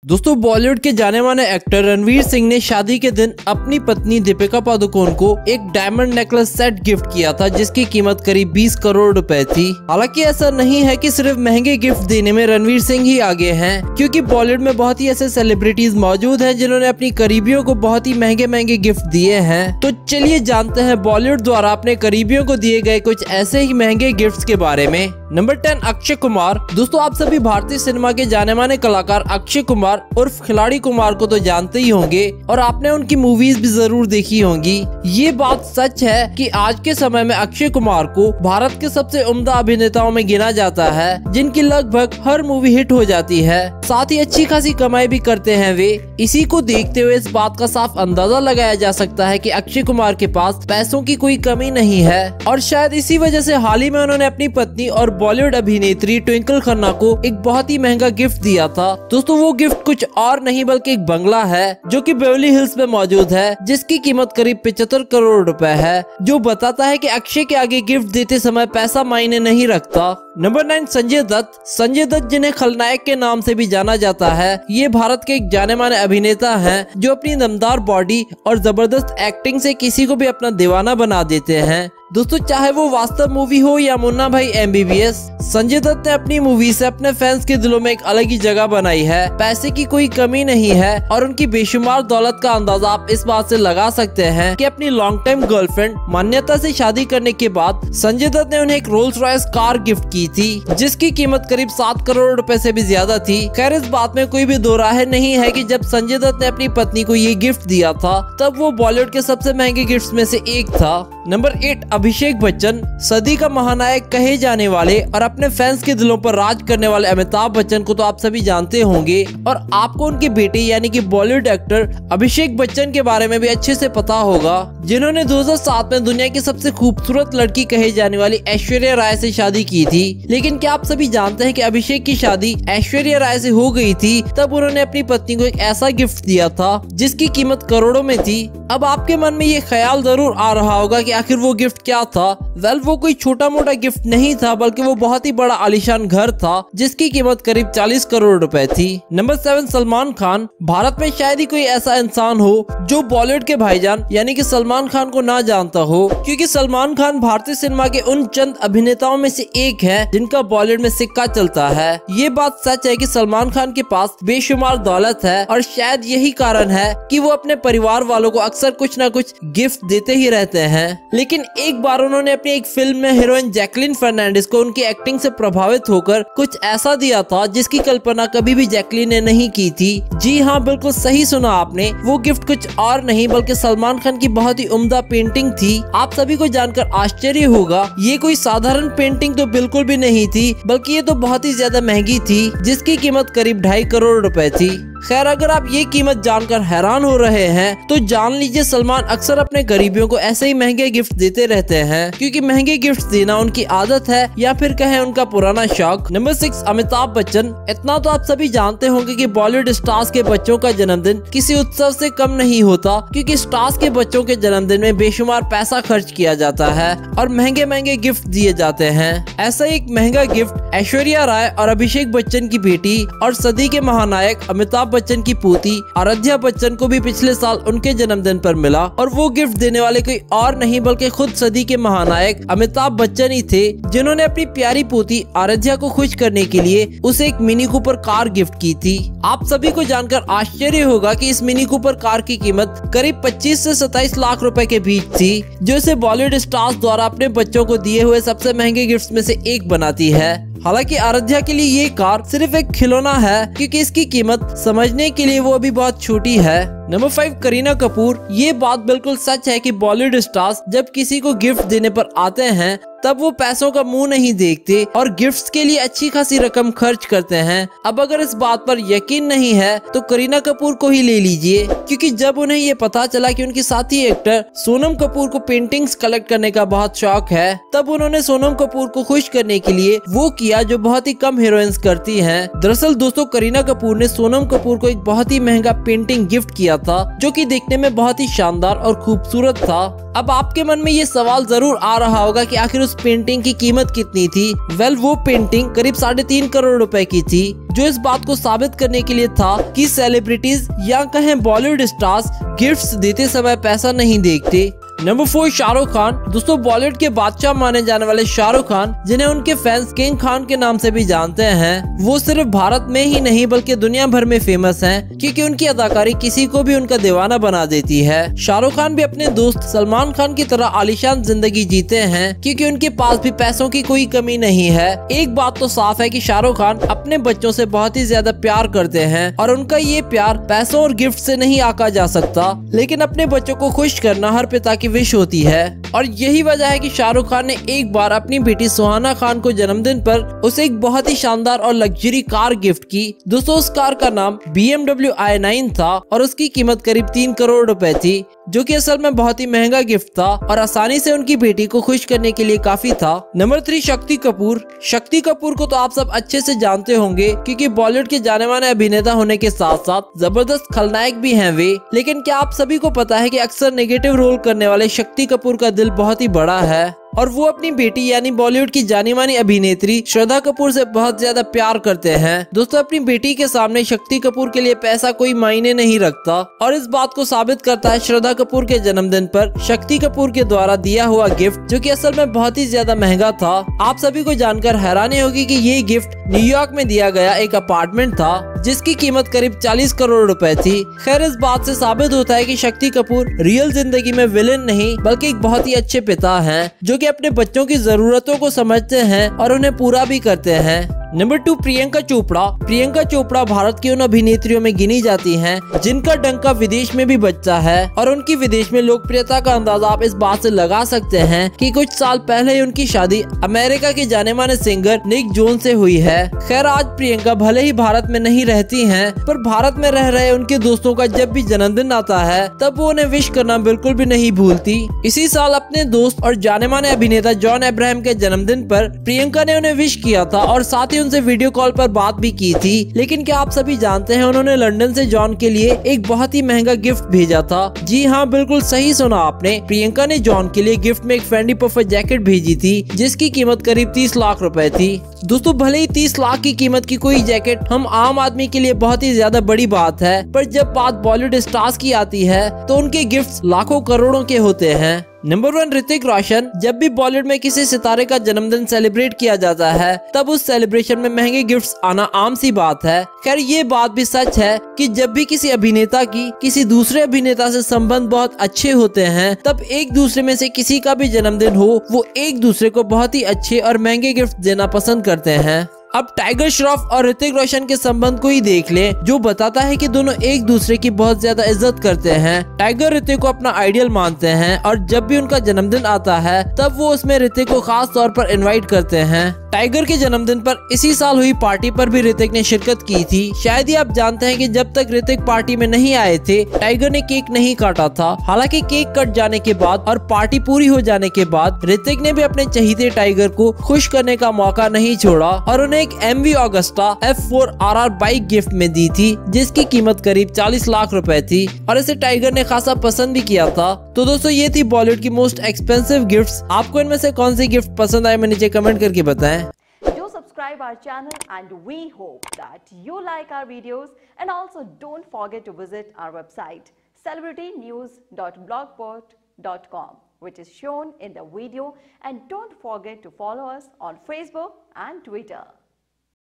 दोस्तों बॉलीवुड के जाने माने एक्टर रणवीर सिंह ने शादी के दिन अपनी पत्नी दीपिका पादुकोण को एक डायमंड नेकलेस सेट गिफ्ट किया था, जिसकी कीमत करीब 20 करोड़ रुपए थी। हालांकि ऐसा नहीं है कि सिर्फ महंगे गिफ्ट देने में रणवीर सिंह ही आगे हैं, क्योंकि बॉलीवुड में बहुत ही ऐसे सेलिब्रिटीज मौजूद हैं जिन्होंने अपनी करीबियों को बहुत ही महंगे महंगे गिफ्ट दिए हैं। तो चलिए जानते हैं बॉलीवुड द्वारा अपने करीबियों को दिए गए कुछ ऐसे ही महंगे गिफ्ट के बारे में। नंबर 10 अक्षय कुमार। दोस्तों आप सभी भारतीय सिनेमा के जाने माने कलाकार अक्षय कुमार उर्फ खिलाड़ी कुमार को तो जानते ही होंगे और आपने उनकी मूवीज भी जरूर देखी होंगी। ये बात सच है कि आज के समय में अक्षय कुमार को भारत के सबसे उम्दा अभिनेताओं में गिना जाता है, जिनकी लगभग हर मूवी हिट हो जाती है, साथ ही अच्छी खासी कमाई भी करते हैं वे। इसी को देखते हुए इस बात का साफ अंदाजा लगाया जा सकता है कि अक्षय कुमार के पास पैसों की कोई कमी नहीं है और शायद इसी वजह से हाल ही में उन्होंने अपनी पत्नी और बॉलीवुड अभिनेत्री ट्विंकल खन्ना को एक बहुत ही महंगा गिफ्ट दिया था। दोस्तों वो गिफ्ट कुछ और नहीं बल्कि एक बंगला है जो कि बेवरली हिल्स में मौजूद है, जिसकी कीमत करीब 75 करोड़ रुपए है, जो बताता है कि अक्षय के आगे गिफ्ट देते समय पैसा मायने नहीं रखता। नंबर 9 संजय दत्त। संजय दत्त जिन्हें खलनायक के नाम से भी जाना जाता है, ये भारत के एक जाने माने अभिनेता हैं जो अपनी दमदार बॉडी और जबरदस्त एक्टिंग से किसी को भी अपना दीवाना बना देते हैं। दोस्तों चाहे वो वास्तव मूवी हो या मुन्ना भाई MBBS, संजय दत्त ने अपनी मूवी से अपने फैंस के दिलों में एक अलग ही जगह बनाई है। पैसे की कोई कमी नहीं है और उनकी बेशुमार दौलत का अंदाजा आप इस बात से लगा सकते हैं कि अपनी लॉन्ग टाइम गर्लफ्रेंड मान्यता से शादी करने के बाद संजय दत्त ने उन्हें एक रोल्स रॉयस कार गिफ्ट की थी, जिसकी कीमत करीब 7 करोड़ रुपए से भी ज्यादा थी। खैर इस बात में कोई भी दो राय नहीं है कि जब संजय दत्त ने अपनी पत्नी को ये गिफ्ट दिया था तब वो बॉलीवुड के सबसे महंगे गिफ्ट में से एक था। नंबर 8 अभिषेक बच्चन। सदी का महानायक कहे जाने वाले और अपने फैंस के दिलों पर राज करने वाले अमिताभ बच्चन को तो आप सभी जानते होंगे और आपको उनके बेटे यानी कि बॉलीवुड एक्टर अभिषेक बच्चन के बारे में भी अच्छे से पता होगा, जिन्होंने 2007 में दुनिया की सबसे खूबसूरत लड़की कहे जाने वाली ऐश्वर्या राय से शादी की थी। लेकिन क्या आप सभी जानते हैं कि अभिषेक की शादी ऐश्वर्या राय से हो गई थी तब उन्होंने अपनी पत्नी को एक ऐसा गिफ्ट दिया था जिसकी कीमत करोड़ों में थी। अब आपके मन में ये ख्याल जरूर आ रहा होगा कि आखिर वो गिफ्ट क्या था। वेल वो कोई छोटा मोटा गिफ्ट नहीं था, बल्कि वो बहुत ही बड़ा आलीशान घर था जिसकी कीमत करीब 40 करोड़ रुपए थी। नंबर 7 सलमान खान। भारत में शायद ही कोई ऐसा इंसान हो जो बॉलीवुड के भाईजान यानी कि सलमान खान को ना जानता हो, क्योंकि सलमान खान भारतीय सिनेमा के उन चंद अभिनेताओं में से एक है जिनका बॉलीवुड में सिक्का चलता है। ये बात सच है कि सलमान खान के पास बेशुमार दौलत है और शायद यही कारण है कि वो अपने परिवार वालों को अक्सर कुछ न कुछ गिफ्ट देते ही रहते हैं। लेकिन एक बार उन्होंने अपनी एक फिल्म में हीरोइन जैकलीन फर्नांडिस को उनकी एक्टिंग से प्रभावित होकर कुछ ऐसा दिया था जिसकी कल्पना कभी भी जैकलीन ने नहीं की थी। जी हाँ, बिल्कुल सही सुना आपने, वो गिफ्ट कुछ और नहीं बल्कि सलमान खान की बहुत ही उम्दा पेंटिंग थी। आप सभी को जानकर आश्चर्य होगा, ये कोई साधारण पेंटिंग तो बिल्कुल भी नहीं थी, बल्कि ये तो बहुत ही ज्यादा महंगी थी, जिसकी कीमत करीब 2.5 करोड़ रुपए थी। खैर अगर आप ये कीमत जानकर हैरान हो रहे हैं तो जान लीजिए सलमान अक्सर अपने करीबियों को ऐसे ही महंगे गिफ्ट देते रहते हैं, क्योंकि महंगे गिफ्ट देना उनकी आदत है या फिर कहें उनका पुराना शौक। नंबर 6 अमिताभ बच्चन। इतना तो आप सभी जानते होंगे कि बॉलीवुड स्टार्स के बच्चों का जन्मदिन किसी उत्सव से कम नहीं होता, क्योंकि स्टार्स के बच्चों के जन्मदिन में बेशुमार पैसा खर्च किया जाता है और महंगे महंगे गिफ्ट दिए जाते हैं। ऐसा एक महंगा गिफ्ट ऐश्वर्या राय और अभिषेक बच्चन की बेटी और सदी के महानायक अमिताभ बच्चन की पोती आराध्या बच्चन को भी पिछले साल उनके जन्मदिन पर मिला और वो गिफ्ट देने वाले कोई और नहीं बल्कि खुद सदी के महानायक अमिताभ बच्चन ही थे, जिन्होंने अपनी प्यारी पोती आराध्या को खुश करने के लिए उसे एक मिनी कूपर कार गिफ्ट की थी। आप सभी को जानकर आश्चर्य होगा कि इस मिनी कूपर कार की कीमत करीब 25 से 27 लाख रुपए के बीच थी, जो इसे बॉलीवुड स्टार्स द्वारा अपने बच्चों को दिए हुए सबसे महंगे गिफ्ट में से एक बनाती है। हालांकि आराध्या के लिए ये कार सिर्फ एक खिलौना है, क्योंकि इसकी कीमत समझने के लिए वो अभी बहुत छोटी है। नंबर 5 करीना कपूर। ये बात बिल्कुल सच है कि बॉलीवुड स्टार्स जब किसी को गिफ्ट देने पर आते हैं तब वो पैसों का मुंह नहीं देखते और गिफ्ट्स के लिए अच्छी खासी रकम खर्च करते हैं। अब अगर इस बात पर यकीन नहीं है तो करीना कपूर को ही ले लीजिए, क्योंकि जब उन्हें ये पता चला कि उनकी साथी एक्टर सोनम कपूर को पेंटिंग्स कलेक्ट करने का बहुत शौक है, तब उन्होंने सोनम कपूर को खुश करने के लिए वो किया जो बहुत ही कम हीरोइंस करती हैं। दरअसल दोस्तों करीना कपूर ने सोनम कपूर को एक बहुत ही महंगा पेंटिंग गिफ्ट किया था, जो कि देखने में बहुत ही शानदार और खूबसूरत था। अब आपके मन में ये सवाल जरूर आ रहा होगा कि आखिर उस पेंटिंग की कीमत कितनी थी? वेल, वो पेंटिंग करीब 3.5 करोड़ रुपए की थी, जो इस बात को साबित करने के लिए था कि सेलिब्रिटीज या कहें बॉलीवुड स्टार्स गिफ्ट्स देते समय पैसा नहीं देखते। नंबर 4, शाहरुख खान। दोस्तों, बॉलीवुड के बादशाह माने जाने वाले शाहरुख खान, जिन्हें उनके फैंस किंग खान के नाम से भी जानते हैं, वो सिर्फ भारत में ही नहीं बल्कि दुनिया भर में फेमस हैं, क्योंकि उनकी अदाकारी किसी को भी उनका दीवाना बना देती है। शाहरुख खान भी अपने दोस्त सलमान खान की तरह आलीशान जिंदगी जीते हैं, क्योंकि उनके पास भी पैसों की कोई कमी नहीं है। एक बात तो साफ है कि शाहरुख खान अपने बच्चों से बहुत ही ज्यादा प्यार करते हैं और उनका ये प्यार पैसों और गिफ्ट से नहीं आका जा सकता, लेकिन अपने बच्चों को खुश करना हर पिता की विश होती है। और यही वजह है कि शाहरुख खान ने एक बार अपनी बेटी सुहाना खान को जन्मदिन पर उसे एक बहुत ही शानदार और लग्जरी कार गिफ्ट की। दोस्तों, उस कार का नाम BMW i9 था और उसकी कीमत करीब 3 करोड़ रुपए थी, जो कि असल में बहुत ही महंगा गिफ्ट था और आसानी से उनकी बेटी को खुश करने के लिए काफी था। नंबर 3, शक्ति कपूर। शक्ति कपूर को तो आप सब अच्छे से जानते होंगे, क्योंकि बॉलीवुड के जाने माने अभिनेता होने के साथ साथ जबरदस्त खलनायक भी हैं वे। लेकिन क्या आप सभी को पता है कि अक्सर नेगेटिव रोल करने वाले शक्ति कपूर का दिल बहुत ही बड़ा है और वो अपनी बेटी यानी बॉलीवुड की जानी मानी अभिनेत्री श्रद्धा कपूर से बहुत ज्यादा प्यार करते हैं। दोस्तों, अपनी बेटी के सामने शक्ति कपूर के लिए पैसा कोई मायने नहीं रखता और इस बात को साबित करता है श्रद्धा कपूर के जन्मदिन पर शक्ति कपूर के द्वारा दिया हुआ गिफ्ट, जो कि असल में बहुत ही ज्यादा महंगा था। आप सभी को जानकर हैरानी होगी कि ये गिफ्ट न्यूयॉर्क में दिया गया एक अपार्टमेंट था, जिसकी कीमत करीब 40 करोड़ रुपए थी। खैर, इस बात से साबित होता है कि शक्ति कपूर रियल जिंदगी में विलेन नहीं बल्कि एक बहुत ही अच्छे पिता हैं, जो कि अपने बच्चों की जरूरतों को समझते हैं और उन्हें पूरा भी करते हैं। नंबर 2, प्रियंका चोपड़ा। प्रियंका चोपड़ा भारत की उन अभिनेत्रियों में गिनी जाती हैं जिनका डंका विदेश में भी बजता है और उनकी विदेश में लोकप्रियता का अंदाजा आप इस बात से लगा सकते हैं कि कुछ साल पहले ही उनकी शादी अमेरिका के जाने माने सिंगर निक जोन्स से हुई है। खैर, आज प्रियंका भले ही भारत में नहीं रहती हैं, पर भारत में रह रहे उनके दोस्तों का जब भी जन्मदिन आता है तब वो उन्हें विश करना बिल्कुल भी नहीं भूलती। इसी साल अपने दोस्त और जाने माने अभिनेता जॉन अब्राहम के जन्मदिन पर प्रियंका ने उन्हें विश किया था और साथ ही उनसे वीडियो कॉल पर बात भी की थी। लेकिन क्या आप सभी जानते हैं, उन्होंने लंदन से जॉन के लिए एक बहुत ही महंगा गिफ्ट भेजा था। जी हाँ, बिल्कुल सही सुना आपने। प्रियंका ने जॉन के लिए गिफ्ट में एक फेंडी पफर जैकेट भेजी थी, जिसकी कीमत करीब 30 लाख रुपए थी। दोस्तों, भले ही 30 लाख की कीमत की कोई जैकेट हम आम आदमी के लिए बहुत ही ज्यादा बड़ी बात है, पर जब बात बॉलीवुड स्टार्स की आती है तो उनके गिफ्ट्स लाखों करोड़ों के होते हैं। नंबर 1, ऋतिक रोशन। जब भी बॉलीवुड में किसी सितारे का जन्मदिन सेलिब्रेट किया जाता है तब उस सेलिब्रेशन में महंगे गिफ्ट्स आना आम सी बात है। खैर, ये बात भी सच है कि जब भी किसी अभिनेता की किसी दूसरे अभिनेता से संबंध बहुत अच्छे होते हैं तब एक दूसरे में से किसी का भी जन्मदिन हो, वो एक दूसरे को बहुत ही अच्छे और महंगे गिफ्ट देना पसंद करते हैं। अब टाइगर श्रॉफ और ऋतिक रोशन के संबंध को ही देख ले, जो बताता है कि दोनों एक दूसरे की बहुत ज्यादा इज्जत करते हैं। टाइगर ऋतिक को अपना आइडियल मानते हैं और जब भी उनका जन्मदिन आता है तब वो उसमें ऋतिक को खास तौर पर इनवाइट करते हैं। टाइगर के जन्मदिन पर इसी साल हुई पार्टी पर भी ऋतिक ने शिरकत की थी। शायद ही आप जानते हैं कि जब तक ऋतिक पार्टी में नहीं आए थे टाइगर ने केक नहीं काटा था। हालांकि केक कट जाने के बाद और पार्टी पूरी हो जाने के बाद ऋतिक ने भी अपने चहीते टाइगर को खुश करने का मौका नहीं छोड़ा और उन्हें एक MV Agusta F4 RR bike gift में दी थी, जिसकी कीमत करीब 40 लाख रुपए थी और इसे टाइगर ने खासा पसंद भी किया था। तो दोस्तों, ये थी बॉलीवुड की मोस्ट एक्सपेंसिव गिफ्ट्स। आपको इनमें से कौन सी गिफ्ट पसंद आए, मैं नीचे कमेंट करके बताएं। Do subscribe our channel and we hope that you like our videos, and also don't forget to visit our website celebritynews.blogspot.com, which is shown in the video, and don't forget to follow us on Facebook and Twitter.